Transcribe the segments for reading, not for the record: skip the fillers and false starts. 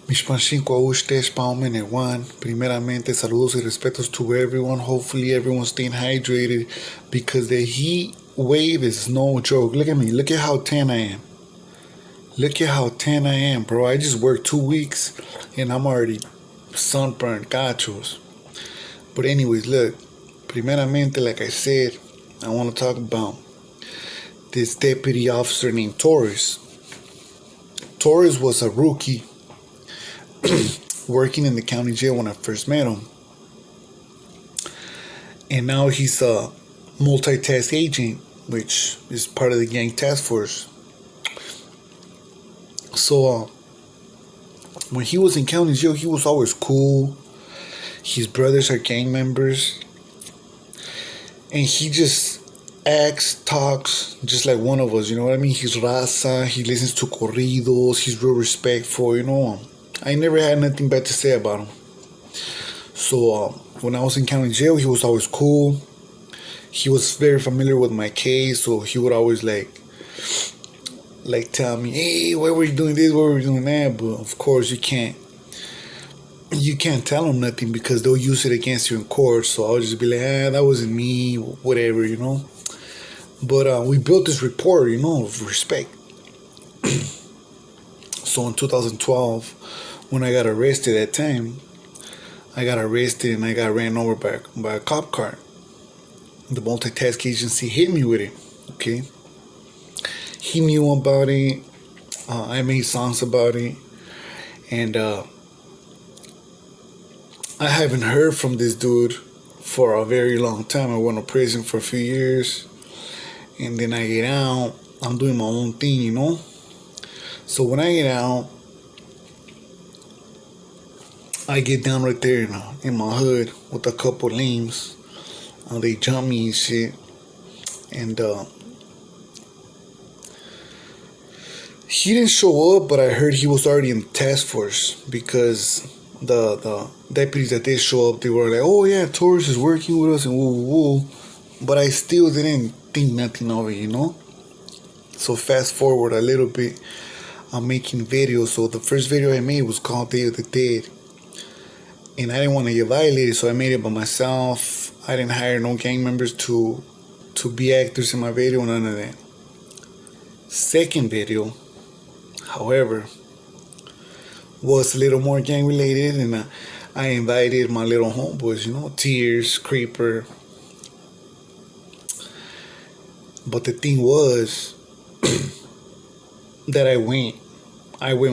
Mishpanchinko a ustedes, Paumen Juan. Primeramente, saludos y respetos to everyone. Hopefully, everyone's staying hydrated because the heat wave is no joke. Look at me. Look at how tan I am. Look at how tan I am, bro. I just worked 2 weeks and I'm already sunburned, gachos. But, anyways, look. Primeramente, like I said, I want to talk about this deputy officer named Torres. Torres was a rookie working in the county jail when I first met him. And now he's a multitask agent, which is part of the gang task force. So when he was in county jail, he was always cool. His brothers are gang members. And he just acts, talks just like one of us, you know what I mean? He's raza, he listens to corridos, he's real respectful, you know. I never had nothing bad to say about him. So when I was in county jail, he was always cool. He was very familiar with my case, so he would always like tell me, hey, why were you doing this, why were you doing that? But of course you can't tell them nothing because they'll use it against you in court. So I'll just be like, that wasn't me, whatever, you know. But we built this rapport, you know, of respect. So in 2012, when I got arrested that time, I got arrested and I got ran over by a cop car. The multitask agency hit me with it, okay? He knew about it. I made songs about it. And I haven't heard from this dude for a very long time. I went to prison for a few years. And then I get out. I'm doing my own thing, you know? So when I get out, I get down right there in my hood with a couple lames. They jump me and shit. And he didn't show up, but I heard he was already in the task force because the deputies that did show up, they were like, oh yeah, Torres is working with us and woo woo woo. But I still didn't think nothing of it, you know? So fast forward a little bit, I'm making videos. So the first video I made was called Day of the Dead. And I didn't want to get violated, so I made it by myself. I didn't hire no gang members to be actors in my video, none of that. Second video, however, was a little more gang related, and I invited my little homeboys, you know, Tears, Creeper. But the thing was that I went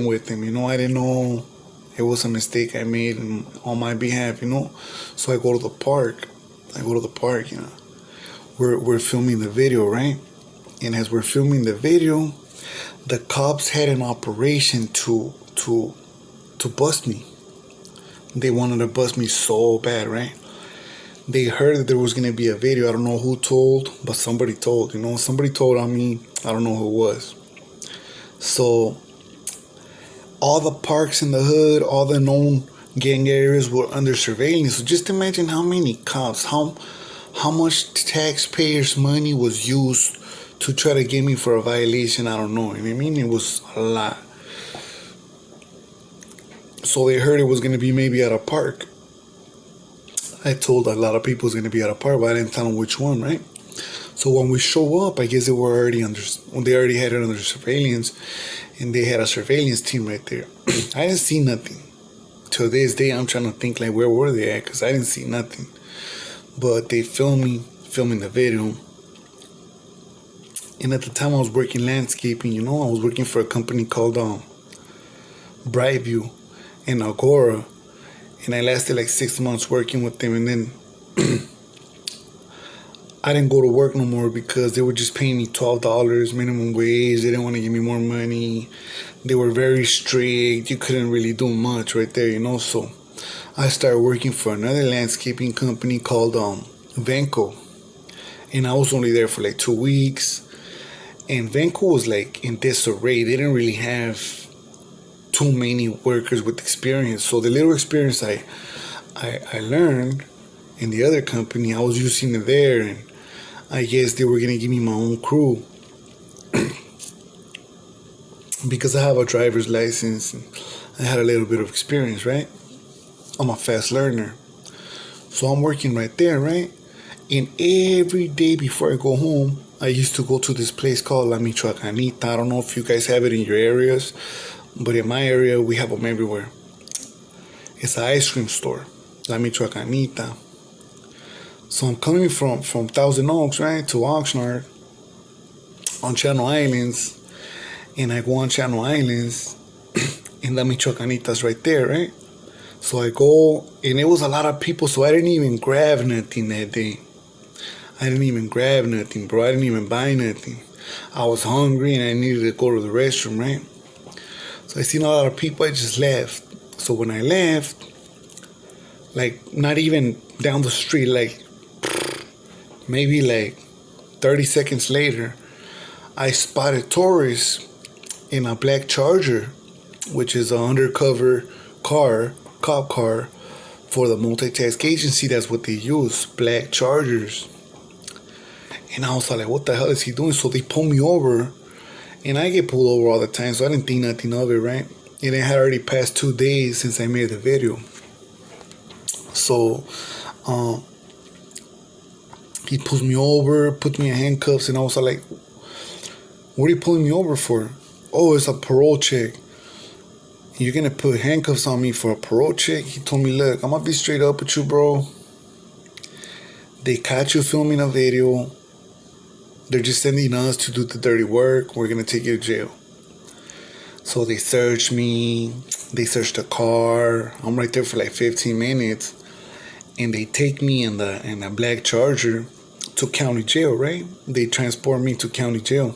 with him, you know. I didn't know it was a mistake I made on my behalf, you know. So I go to the park, you know. We're filming the video, right? And as we're filming the video, the cops had an operation to bust me. They wanted to bust me so bad, right? They heard that there was going to be a video. I don't know who told, but somebody told, you know. Somebody told on me. I don't know who it was. So all the parks in the hood, all the known gang areas were under surveillance. So just imagine how many cops, how much taxpayers' money was used to try to get me for a violation. I don't know. I mean, it was a lot. So they heard it was going to be maybe at a park. I told a lot of people it was going to be at a park, but I didn't tell them which one, right? So when we show up, I guess they already had it under surveillance, and they had a surveillance team right there. I didn't see nothing. To this day, I'm trying to think like where were they at, because I didn't see nothing. But they filming the video. And at the time I was working landscaping, you know, I was working for a company called Brightview in Agora. And I lasted like 6 months working with them, and then I didn't go to work no more because they were just paying me $12 minimum wage. They didn't want to give me more money. They were very strict. You couldn't really do much right there, you know. So I started working for another landscaping company called Venco. And I was only there for like 2 weeks. And Venco was like in disarray. They didn't really have too many workers with experience. So the little experience I learned in the other company, I was using it there, and I guess they were gonna give me my own crew. because I have a driver's license and I had a little bit of experience, right? I'm a fast learner. So I'm working right there, right? And every day before I go home, I used to go to this place called La Michoacanita. I don't know if you guys have it in your areas, but in my area, we have them everywhere. It's an ice cream store, La Michoacanita. So I'm coming from Thousand Oaks, right, to Oxnard on Channel Islands. And I go on Channel Islands, and La Michoacanita's right there, right? So I go, and it was a lot of people, so I didn't even grab nothing that day. I didn't even grab nothing, bro. I didn't even buy nothing. I was hungry and I needed to go to the restroom, right? So I seen a lot of people, I just left. So when I left, like not even down the street, like maybe like 30 seconds later, I spotted tourists in a black Charger, which is an undercover car, cop car, for the multitask agency. That's what they use, black Chargers. And I was like, what the hell is he doing? So they pulled me over, and I get pulled over all the time, so I didn't think nothing of it, right? And it had already passed 2 days since I made the video. So he pulls me over, puts me in handcuffs, and I was like, what are you pulling me over for? Oh, it's a parole check. You're gonna put handcuffs on me for a parole check? He told me, look, I'm gonna be straight up with you, bro. They caught you filming a video. They're just sending us to do the dirty work. We're gonna take you to jail. So they searched me. They searched the car. I'm right there for like 15 minutes. And they take me in the black Charger to county jail, right? They transport me to county jail.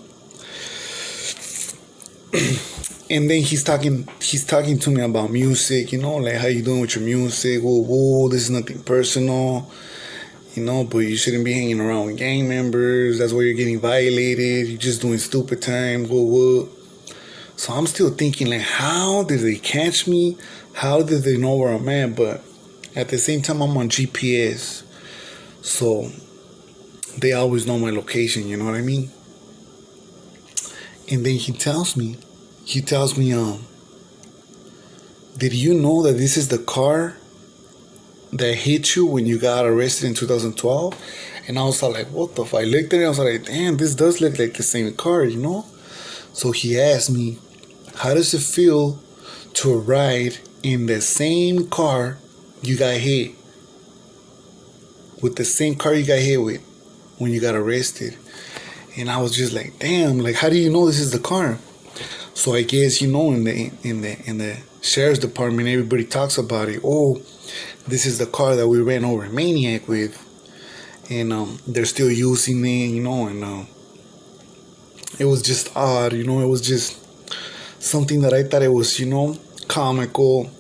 And then he's talking to me about music, like how you doing with your music? Whoa, this is nothing personal, but you shouldn't be hanging around with gang members. That's why you're getting violated. You're just doing stupid time. Whoa. So I'm still thinking, like, how did they catch me? How did they know where I'm at? But at the same time, I'm on GPS, so they always know my location. You know what I mean? And then he tells me, did you know that this is the car that hit you when you got arrested in 2012? And I was like, what the fuck? I looked at it, I was like, damn, this does look like the same car, So he asked me, how does it feel to ride in the same car you got hit? With the same car you got hit with when you got arrested. And I was just like, damn, like, how do you know this is the car? So I guess, in the sheriff's department, everybody talks about it. Oh, this is the car that we ran over a maniac with. And they're still using it, and it was just odd, it was just something that I thought it was, comical.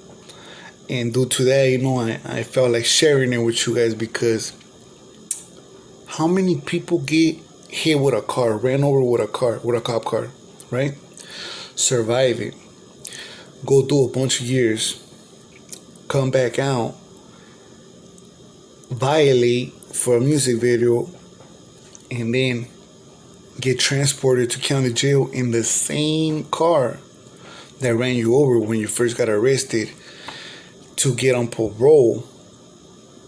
And due to that, I felt like sharing it with you guys, because how many people get hit with a car, ran over with a cop car, right? Survive it, go through a bunch of years, come back out, violate for a music video, and then get transported to county jail in the same car that ran you over when you first got arrested to get on parole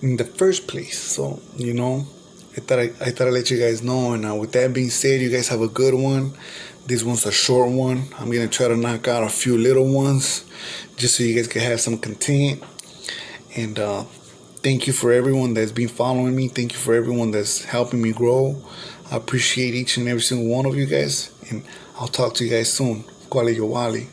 in the first place. So, I thought I'd let you guys know. And with that being said, you guys have a good one. This one's a short one. I'm going to try to knock out a few little ones just so you guys can have some content. And thank you for everyone that's been following me. Thank you for everyone that's helping me grow. I appreciate each and every single one of you guys. And I'll talk to you guys soon. Kwale Yowali.